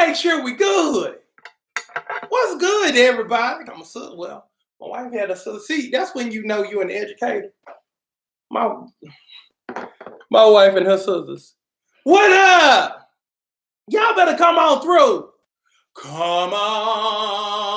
make sure we good. What's good, everybody? I'm a sister. Well, my wife had a sister. See, that's when you know you're an educator. My wife and her sisters. What up? Y'all better come on through. Come on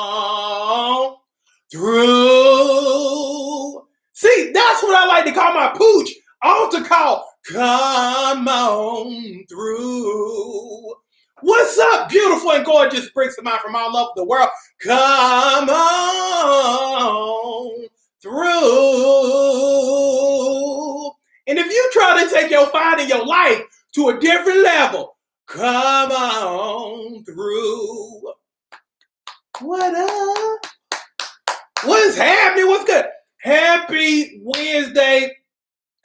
through. See, that's what I like to call my pooch. Altar call. Come on through. What's up, beautiful and gorgeous bricks of mine from all over the world? Come on through. And if you try to take your fight in your life to a different level, come on through. What up? What's happening? What's good? Happy Wednesday,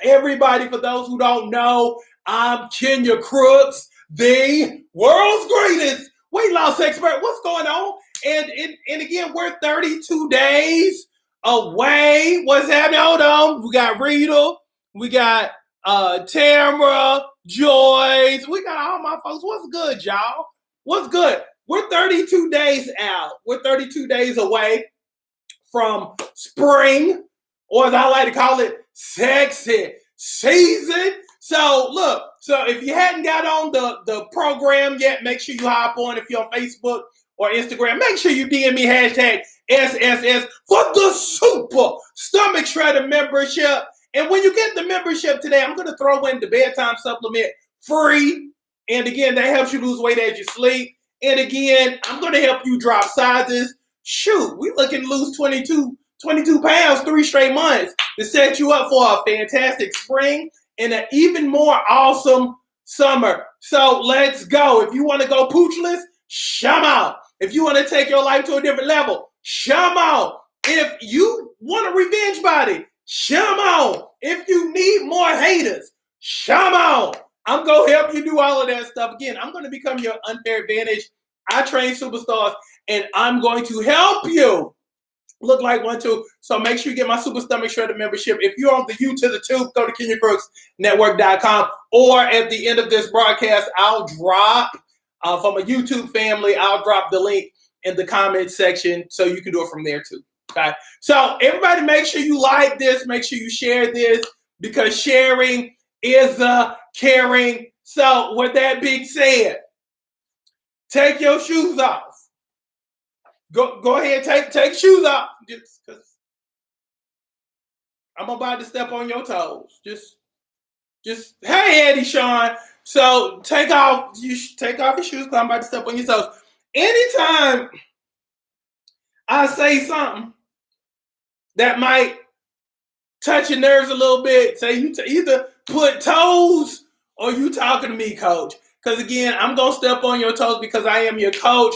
everybody. For those who don't know, I'm Kenya Crooks, the world's greatest weight loss expert. What's going on? And again, we're 32 days away. What's happening? Hold on. We got Rita. We got Tamara, Joyce. We got all my folks. What's good, y'all? What's good? We're 32 days out. We're 32 days away from spring, or as I like to call it, sexy season. So look, so if you hadn't got on the program yet, make sure you hop on. If you're on Facebook or Instagram, make sure you DM me hashtag SSS for the Super Stomach Shredder membership. And when you get the membership today, I'm going to throw in the bedtime supplement free. And again, that helps you lose weight as you sleep. And again, I'm going to help you drop sizes. Shoot, we looking to lose 22 pounds 3 straight months to set you up for a fantastic spring and an even more awesome summer. So let's go. If you want to go poochless, shum out. If you want to take your life to a different level, shum out. If you want a revenge body, shum out. If you need more haters, shum out. I'm going to help you do all of that stuff. Again, I'm going to become your unfair advantage. I train superstars, and I'm going to help you look like one too. So make sure you get my Super Stomach Shredder membership. If you're on the U to the tube, go to KenyaCrooksNetwork.com. Or at the end of this broadcast, I'll drop from a YouTube family. I'll drop the link in the comment section so you can do it from there too. Okay. So everybody, make sure you like this. Make sure you share this because sharing is caring. So with that being said, take your shoes off. Go ahead, take shoes off. Just cause I'm about to step on your toes. Just hey, Eddie Sean. So take off your shoes because I'm about to step on your toes. Anytime I say something that might touch your nerves a little bit, say you either put toes or you talking to me, coach. Because again, I'm gonna step on your toes because I am your coach.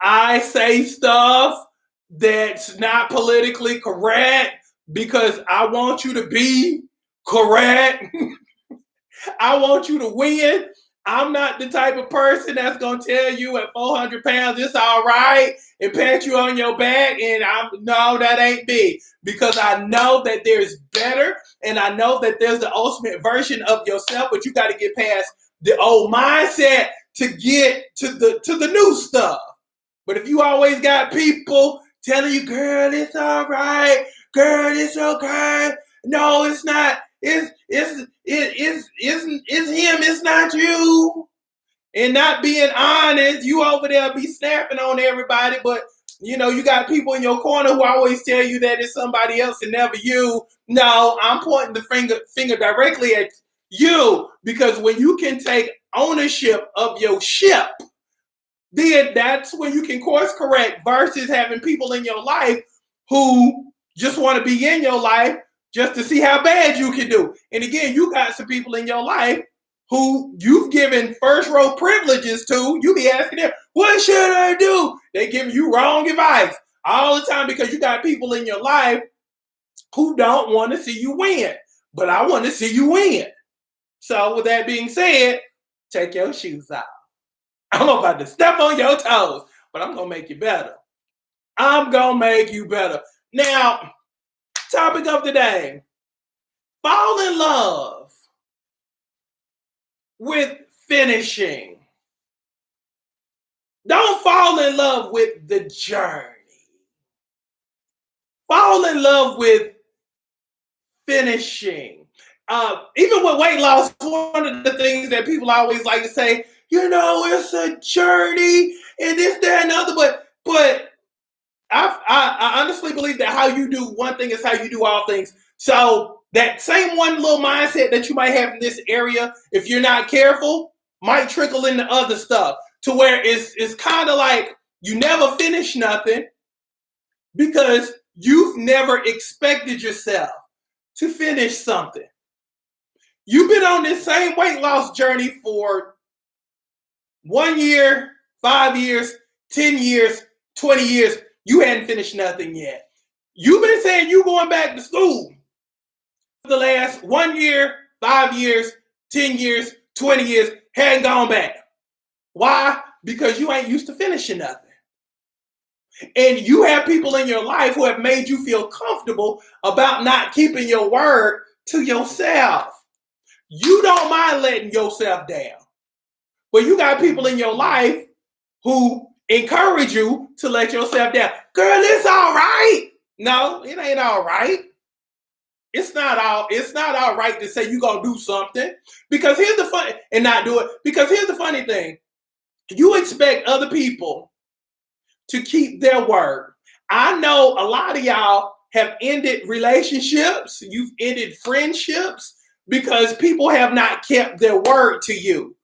I say stuff that's not politically correct because I want you to be correct. I want you to win. I'm not the type of person that's going to tell you at 400 pounds, it's all right, and pat you on your back, and no, that ain't me. Because I know that there's better, and I know that there's the ultimate version of yourself, but you got to get past the old mindset to get to the new stuff. But if you always got people telling you, girl, it's all right, girl, it's okay. No, it's not. It's him, it's not you. And not being honest, you over there be snapping on everybody, but you know, you got people in your corner who always tell you that it's somebody else and never you. No, I'm pointing the finger directly at you because when you can take ownership of your ship, then that's when you can course correct versus having people in your life who just want to be in your life just to see how bad you can do. And again, you got some people in your life who you've given first row privileges to. You be asking them, what should I do? They give you wrong advice all the time because you got people in your life who don't want to see you win. But I want to see you win. So with that being said, take your shoes off. I'm about to step on your toes, but I'm going to make you better. I'm going to make you better. Now, topic of the day, fall in love with finishing. Don't fall in love with the journey. Fall in love with finishing. Even with weight loss, one of the things that people always like to say, it's a journey and this, that, and the other. But I honestly believe that how you do one thing is how you do all things. So that same one little mindset that you might have in this area, if you're not careful, might trickle into other stuff to where it's kind of like you never finish nothing because you've never expected yourself to finish something. You've been on this same weight loss journey for 1 year, 5 years, 10 years, 20 years. You hadn't finished nothing yet. You've been saying you going back to school for the last 1 year, 5 years, 10 years, 20 years, hadn't gone back. Why? Because you ain't used to finishing nothing. And you have people in your life who have made you feel comfortable about not keeping your word to yourself. You don't mind letting yourself down. But you got people in your life who encourage you to let yourself down. Girl, it's all right. No, it ain't all right. It's not all right to say you're gonna do something. Because here's the funny and not do it. Because here's the funny thing. You expect other people to keep their word. I know a lot of y'all have ended relationships, you've ended friendships because people have not kept their word to you.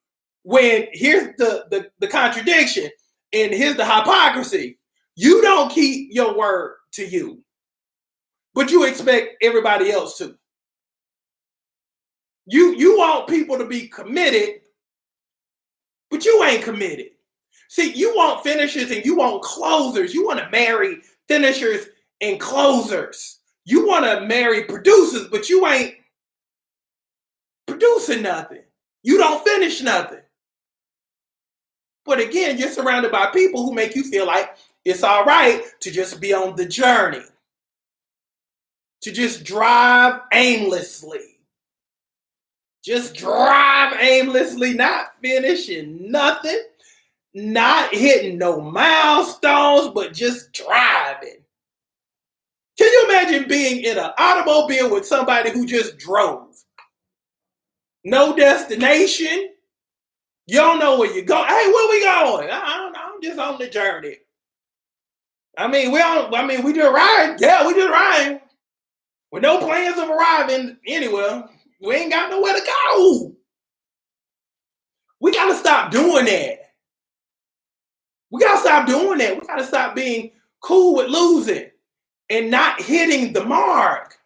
When here's the contradiction and here's the hypocrisy. You don't keep your word to you, but you expect everybody else to. You want people to be committed, but you ain't committed. See, you want finishers and you want closers. You want to marry finishers and closers. You want to marry producers, but you ain't producing nothing. You don't finish nothing. But again, you're surrounded by people who make you feel like it's all right to just be on the journey, to just drive aimlessly. Just drive aimlessly, not finishing nothing. Not hitting no milestones, but just driving. Can you imagine being in an automobile with somebody who just drove? No destination. You don't know where you're going. Hey, where we going? I don't know. I'm just on the journey. We just riding. Yeah, we just riding. With no plans of arriving anywhere. We ain't got nowhere to go. We got to stop doing that. We got to stop doing that. We got to stop being cool with losing and not hitting the mark.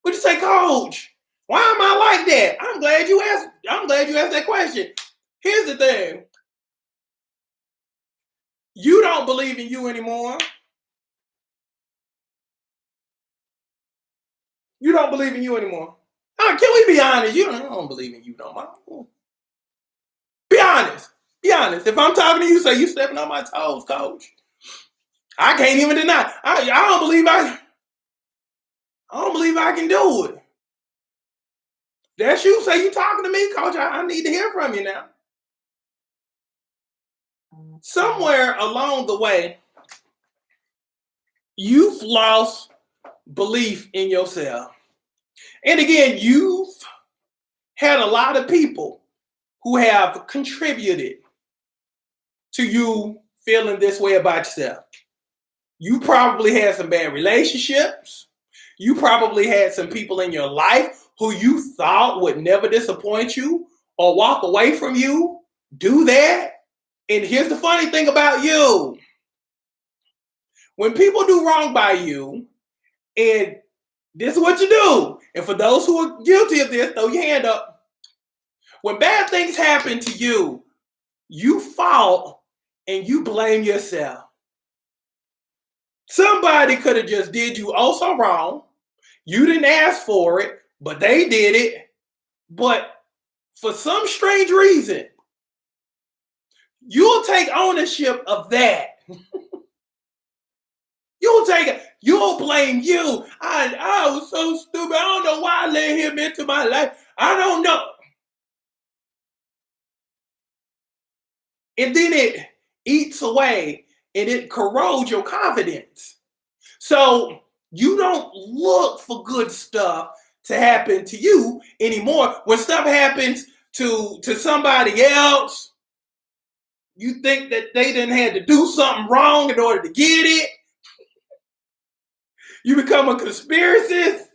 What you say, Coach? Why am I like that? I'm glad you asked that question. Here's the thing. You don't believe in you anymore. You don't believe in you anymore. Can we be honest? I don't believe in you no more. Be honest. Be honest. If I'm talking to you, say you stepping on my toes, Coach. I can't even deny. I don't believe I can do it. That's you. Say you talking to me, Coach. I need to hear from you now. Somewhere along the way, you've lost belief in yourself. And again, you've had a lot of people who have contributed to you feeling this way about yourself. You probably had some bad relationships. You probably had some people in your life who you thought would never disappoint you or walk away from you, do that. And here's the funny thing about you. When people do wrong by you, and this is what you do, and for those who are guilty of this, throw your hand up. When bad things happen to you, you fall and you blame yourself. Somebody could have just did you oh so wrong. You didn't ask for it, but they did it. But for some strange reason, you'll take ownership of that. You'll blame you. I was so stupid. I don't know why I let him into my life. I don't know. And then eats away and it corrodes your confidence. So you don't look for good stuff to happen to you anymore. When stuff happens to somebody else, you think that they didn't had to do something wrong in order to get it. You become a conspiracist.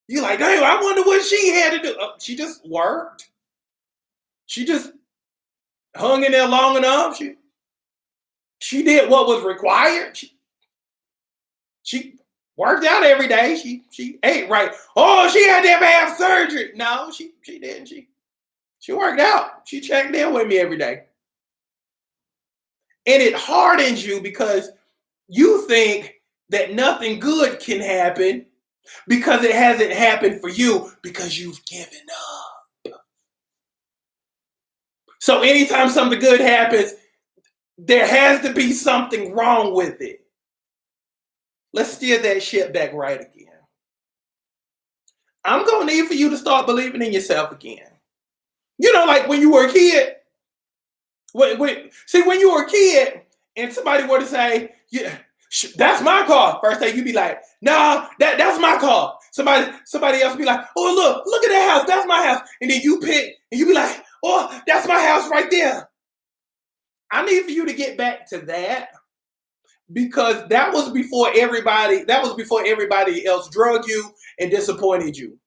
You're like, damn, I wonder what she had to do. She just worked. She just hung in there long enough. She did what was required. She worked out every day. She ate right. Oh, she had to have surgery. No, she didn't. She worked out. She checked in with me every day. And it hardens you because you think that nothing good can happen because it hasn't happened for you because you've given up. So anytime something good happens, there has to be something wrong with it. Let's steer that shit back right again. I'm going to need for you to start believing in yourself again. You know, like when you were a kid. See, when you were a kid and somebody were to say, yeah, that's my car. First thing you'd be like, nah, that's my car. Somebody else be like, oh, look at that house. That's my house. And then you pick and you be like, oh, that's my house right there. I need for you to get back to that because that was before everybody else drug you and disappointed you.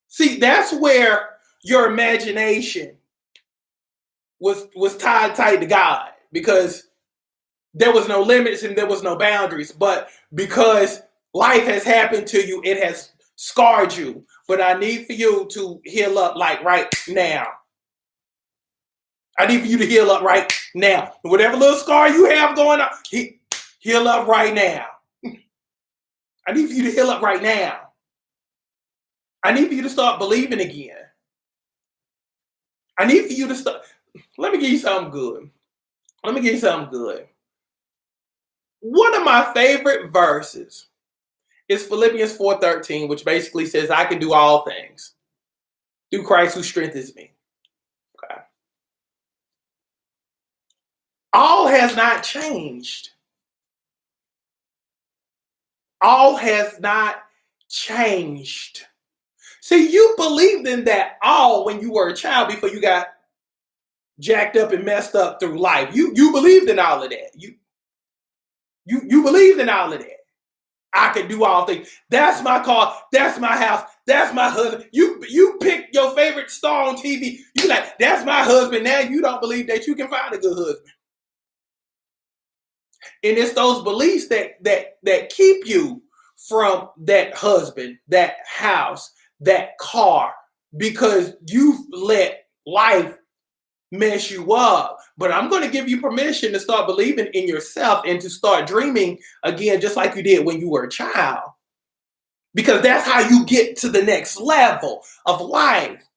See, that's where your imagination was tied tight to God because there was no limits and there was no boundaries. But because life has happened to you, it has scarred you. But I need for you to heal up like right now. I need for you to heal up right now. Whatever little scar you have going on, heal up right now. I need for you to heal up right now. I need for you to start believing again. I need for you to start. Let me give you something good. One of my favorite verses is Philippians 4:13, which basically says, I can do all things through Christ who strengthens me. Okay. All has not changed. All has not changed. See, you believed in that all when you were a child before you got jacked up and messed up through life. You believed in all of that. You believed in all of that. I can do all things. That's my car. That's my house. That's my husband. You pick your favorite star on TV. You like, that's my husband. Now you don't believe that you can find a good husband. And it's those beliefs that keep you from that husband, that house, that car, because you've let life mess you up. But I'm going to give you permission to start believing in yourself and to start dreaming again, just like you did when you were a child. Because that's how you get to the next level of life.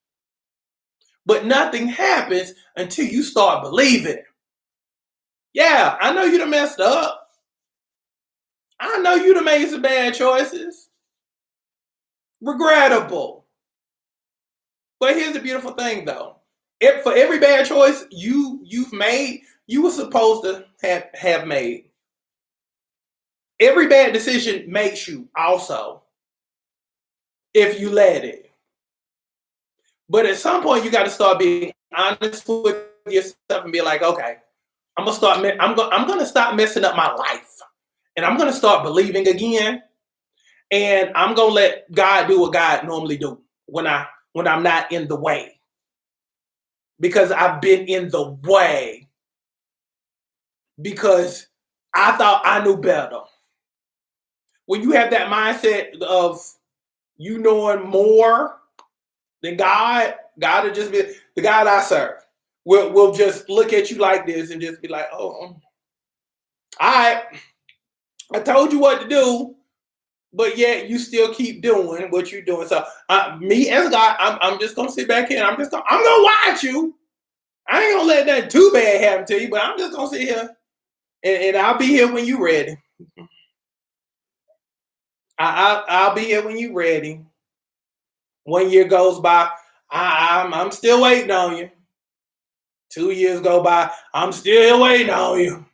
But nothing happens until you start believing. Yeah, I know you done messed up. I know you done made some bad choices. Regrettable. But here's the beautiful thing, though. For every bad choice you've made, you were supposed to have made. Every bad decision makes you also, if you let it. But at some point, you got to start being honest with yourself and be like, okay, I'm gonna stop messing up my life, and I'm gonna start believing again, and I'm gonna let God do what God normally do when I'm not in the way, because I've been in the way because I thought I knew better. When you have that mindset of you knowing more than God will just be the God I serve. Will just look at you like this and just be like, oh, all right, I told you what to do, but yet you still keep doing what you're doing. So me as God, I'm just gonna sit back here and I'm gonna watch you. I ain't gonna let nothing too bad happen to you, but I'm just gonna sit here and I'll be here when you're ready. I'll be here when you're ready. 1 year goes by, I'm still waiting on you 2 years go by. I'm still waiting on you.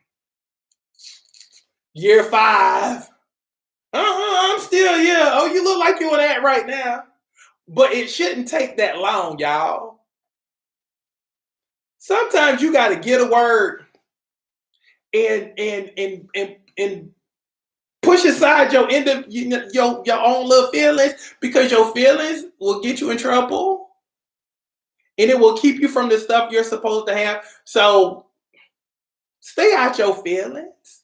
Year 5. I'm still here. Oh, you look like you're that right now. But it shouldn't take that long, y'all. Sometimes you got to get a word and push aside your own little feelings, because your feelings will get you in trouble and it will keep you from the stuff you're supposed to have. So stay out your feelings.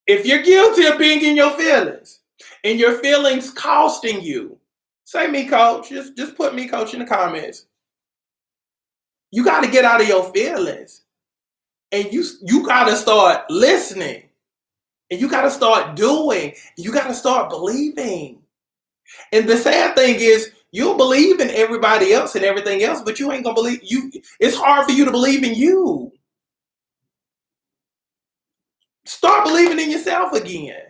If you're guilty of being in your feelings and your feelings costing you, say me, coach. Just put me, coach, in the comments. You got to get out of your feelings, and you got to start listening, and you got to start doing. You got to start believing. And the sad thing is, you'll believe in everybody else and everything else, but you ain't gonna believe you. It's hard for you to believe in you. Start believing in yourself again,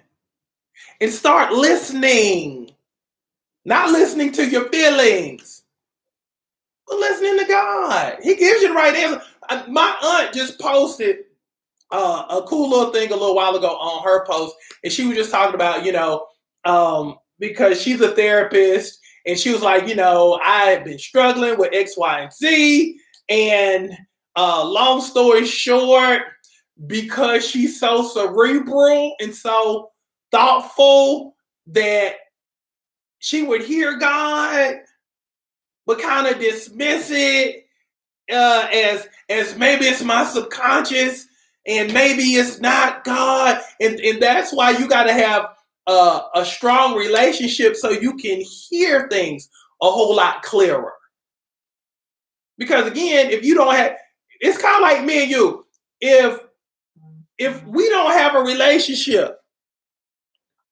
and start listening. Not listening to your feelings, but listening to God. He gives you the right answer. My aunt just posted a cool little thing a little while ago on her post, and she was just talking about, because she's a therapist, and she was like, I've been struggling with X, Y, and Z, and long story short, because she's so cerebral and so thoughtful, that she would hear God, but kind of dismiss it as maybe it's my subconscious, and maybe it's not God, and that's why you got to have a strong relationship so you can hear things a whole lot clearer. Because again, if you don't have, it's kind of like me and you. If we don't have a relationship,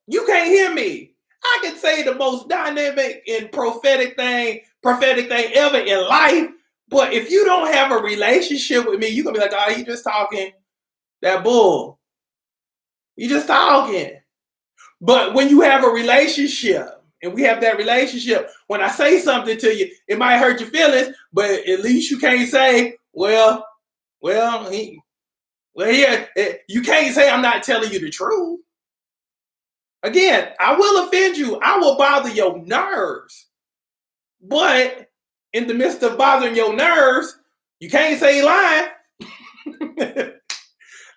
you can't hear me. I can say the most dynamic and prophetic thing ever in life, but if you don't have a relationship with me, you're gonna be like, oh, you just talking that bull. You just talking. But when you have a relationship, and we have that relationship, when I say something to you, it might hurt your feelings, but at least you can't say, well, you can't say I'm not telling you the truth. Again, I will offend you. I will bother your nerves. But in the midst of bothering your nerves, you can't say lying.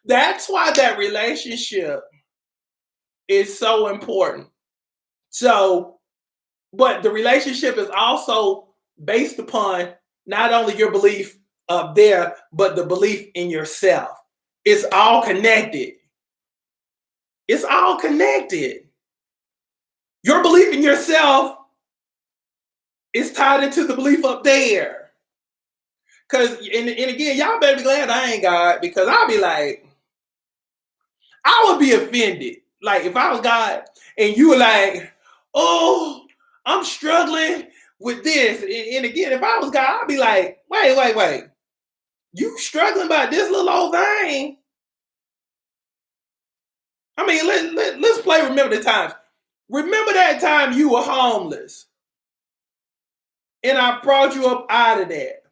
That's why that relationship is so important. So, but the relationship is also based upon not only your belief up there, but the belief in yourself. It's all connected. It's all connected. Your belief in yourself is tied into the belief up there. And again, y'all better be glad I ain't God, because I'll be like, I would be offended. Like if I was God and you were like, oh, I'm struggling with this. And again, if I was God, I'd be like, wait. You struggling about this little old thing? I mean, let's play Remember the Times. Remember that time you were homeless and I brought you up out of that.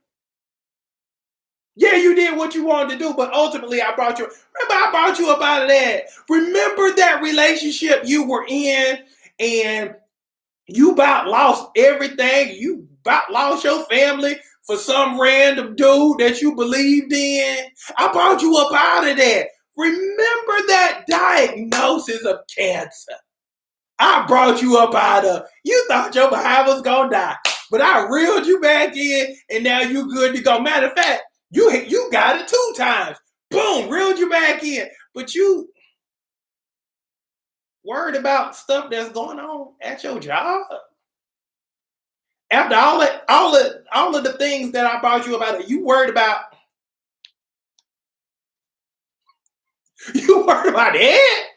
Yeah, you did what you wanted to do, but ultimately I brought you up out of that. Remember that relationship you were in and you about lost everything. You about lost your family for some random dude that you believed in. I brought you up out of that. Remember that diagnosis of cancer. I brought you up out of. You thought your behind was gonna die, but I reeled you back in, and now you good to go. Matter of fact, you got it 2 times. Boom, reeled you back in. But you worried about stuff that's going on at your job. After all of the things that I brought you about, you worried about that?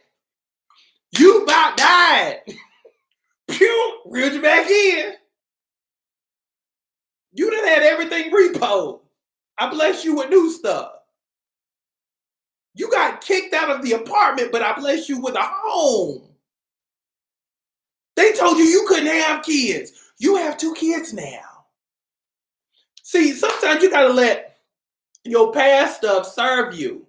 You about died. Pew, reeled you back in. You done had everything repoed. I blessed you with new stuff. You got kicked out of the apartment, but I blessed you with a home. They told you couldn't have kids. You have 2 kids now. See, sometimes you gotta let your past stuff serve you.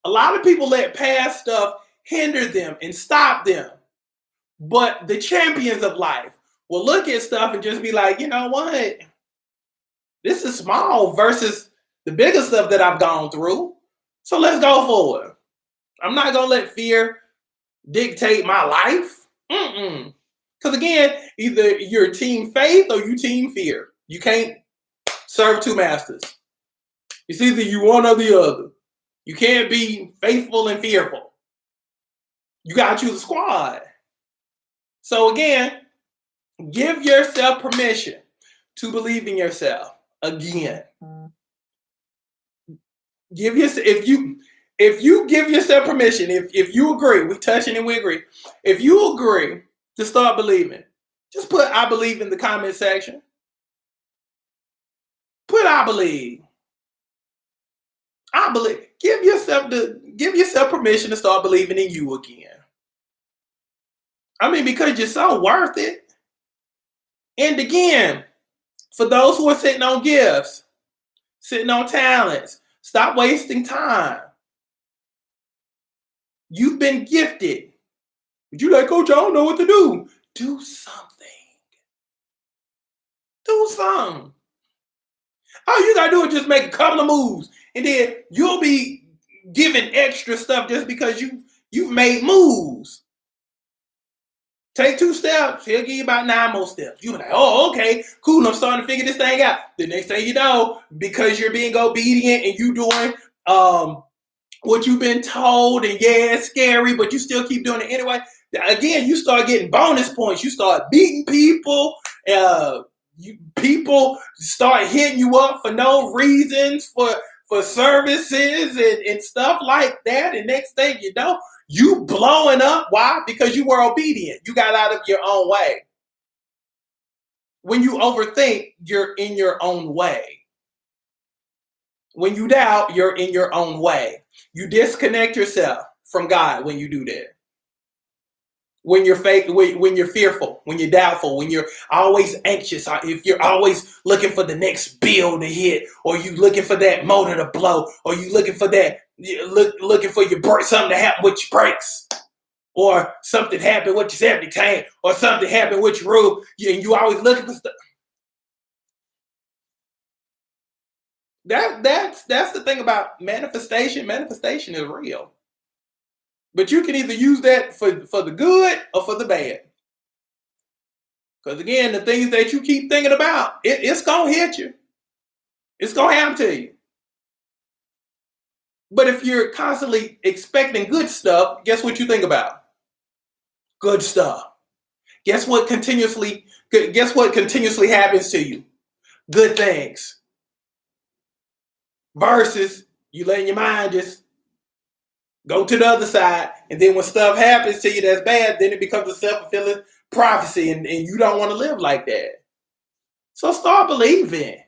A lot of people let past stuff hinder them and stop them. But the champions of life will look at stuff and just be like, you know what? This is small versus the bigger stuff that I've gone through. So let's go forward. I'm not going to let fear dictate my life. Because again, either you're team faith or you team fear. You can't serve two masters. It's either you one or the other. You can't be faithful and fearful. You got to choose a squad. So again, give yourself permission to believe in yourself again. If you give yourself permission, if you agree, we touching and we agree. If you agree to start believing, just put I believe in the comment section. Put I believe. I believe. Give yourself permission to start believing in you again. I mean, because you're so worth it. And again, for those who are sitting on gifts, sitting on talents, stop wasting time. You've been gifted. But you're like, Coach, I don't know what to do. Do something. Do something. All you gotta do is just make a couple of moves, and then you'll be given extra stuff just because you've made moves. Take 2 steps, he'll give you about 9 more steps. You'll be like, oh, okay, cool, I'm starting to figure this thing out. The next thing you know, because you're being obedient and you doing what you've been told, and yeah, it's scary, but you still keep doing it anyway. Again, you start getting bonus points. You start beating people. People start hitting you up for no reasons for services and stuff like that. And next thing you know, you blowing up. Why? Because you were obedient. You got out of your own way. When you overthink, you're in your own way. When you doubt, you're in your own way. You disconnect yourself from God when you do that. When you're fake, when you're fearful, when you're doubtful, when you're always anxious, if you're always looking for the next bill to hit, or you looking for that motor to blow, or you looking for that, looking for something to happen with your brakes, or something happen with your septic tank, or something happen with your roof, and you always looking for stuff. That's the thing about manifestation. Manifestation is real. But you can either use that for the good or for the bad. Because again, the things that you keep thinking about, it's going to hit you. It's going to happen to you. But if you're constantly expecting good stuff, guess what you think about? Good stuff. Guess what continuously happens to you? Good things. Versus you letting your mind just go to the other side, and then when stuff happens to you that's bad, then it becomes a self-fulfilling prophecy, and you don't want to live like that. So start believing.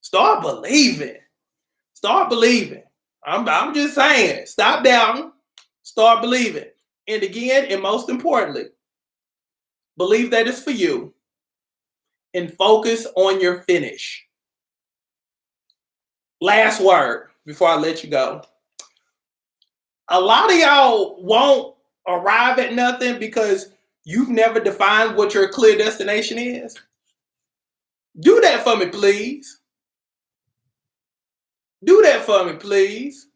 Start believing. Start believing. I'm just saying, stop doubting, start believing. And again, and most importantly, believe that it's for you, and focus on your finish. Last word before I let you go. A lot of y'all won't arrive at nothing because you've never defined what your clear destination is. Do that for me, please. Do that for me, please.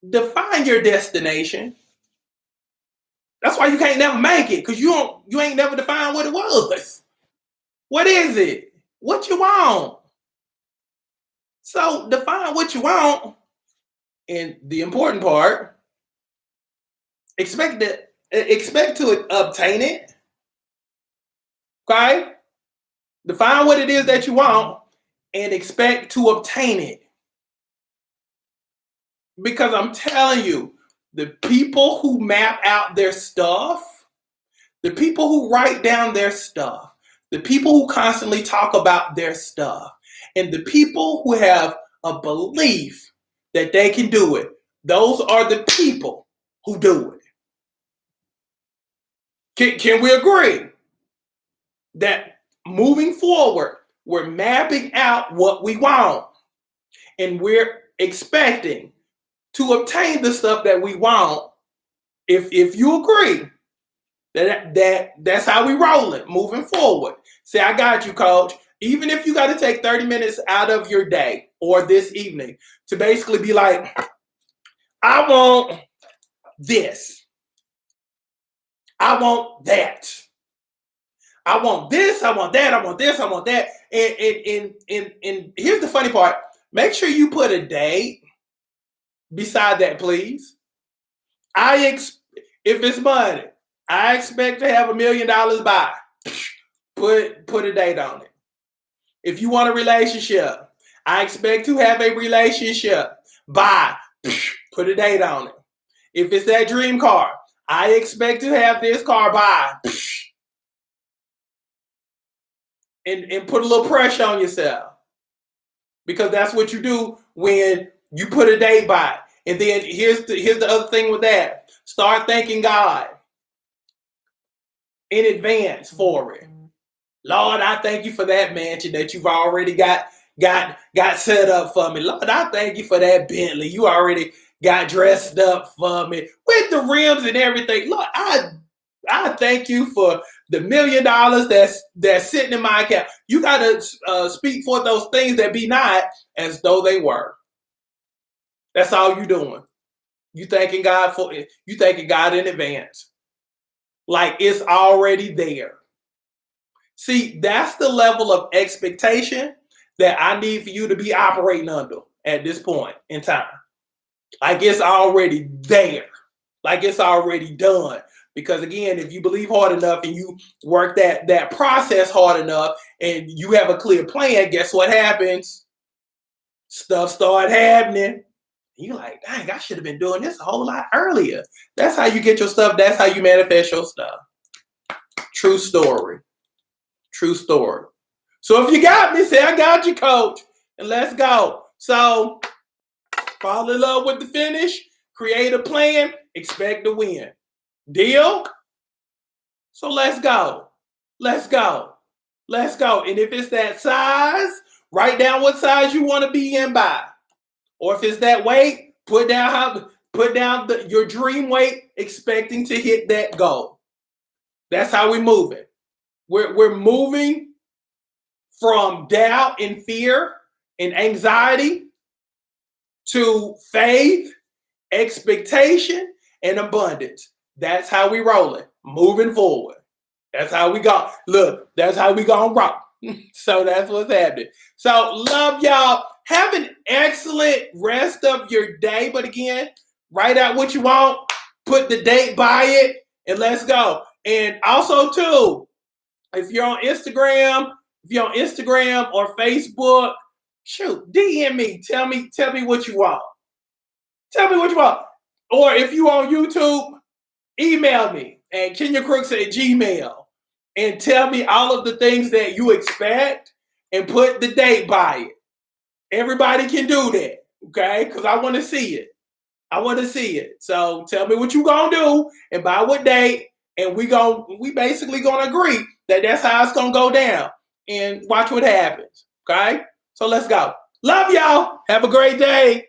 Define your destination. That's why you can't never make it, because you ain't never defined what it was. What is it? What you want? So define what you want. And the important part, expect to obtain it. Okay? Define what it is that you want and expect to obtain it. Because I'm telling you, the people who map out their stuff, the people who write down their stuff, the people who constantly talk about their stuff, and the people who have a belief that they can do it, those are the people who do it. Can we agree that moving forward, we're mapping out what we want, and we're expecting to obtain the stuff that we want. If you agree that's how we roll it moving forward. Say, I got you, coach. Even if you got to take 30 minutes out of your day or this evening to basically be like, I want this. I want that. I want this. I want that. I want this. I want that. And here's the funny part. Make sure you put a date beside that, please. If it's money, I expect to have $1 million by. Put a date on it. If you want a relationship, I expect to have a relationship by. Put a date on it. If it's that dream car, I expect to have this car by. And put a little pressure on yourself. Because that's what you do when you put a date by. And then here's the other thing with that. Start thanking God in advance for it. Lord, I thank you for that mansion that you've already got set up for me. Lord, I thank you for that Bentley. You already got dressed up for me with the rims and everything. Lord, I thank you for the $1 million that's sitting in my account. You got to speak forth those things that be not as though they were. That's all you doing. You thanking God for it. You thanking God in advance. Like it's already there. See, that's the level of expectation that I need for you to be operating under at this point in time. Like it's already there. Like it's already done. Because again, if you believe hard enough and you work that process hard enough and you have a clear plan, guess what happens? Stuff start happening. You're like, dang, I should have been doing this a whole lot earlier. That's how you get your stuff. That's how you manifest your stuff. True story. True story. So if you got me, say, I got you, coach. And let's go. So fall in love with the finish. Create a plan. Expect to win. Deal? So let's go. Let's go. Let's go. And if it's that size, write down what size you want to be in by. Or if it's that weight, put down your dream weight, expecting to hit that goal. That's how we move it. We're moving from doubt and fear and anxiety to faith, expectation, and abundance. That's how we roll it. Moving forward. That's how we go. Look, that's how we gonna rock. So that's what's happening. So love y'all. Have an excellent rest of your day. But again, write out what you want, put the date by it, and let's go. And also too, if you're on Instagram or Facebook, shoot, DM me. Tell me what you want. Tell me what you want. Or if you on YouTube, email me at KenyaCrooks@gmail and tell me all of the things that you expect and put the date by it. Everybody can do that, okay? Because I want to see it. I want to see it. So tell me what you gonna do and by what date, and we basically gonna agree that that's how it's gonna go down. And watch what happens, okay? So let's go. Love y'all. Have a great day.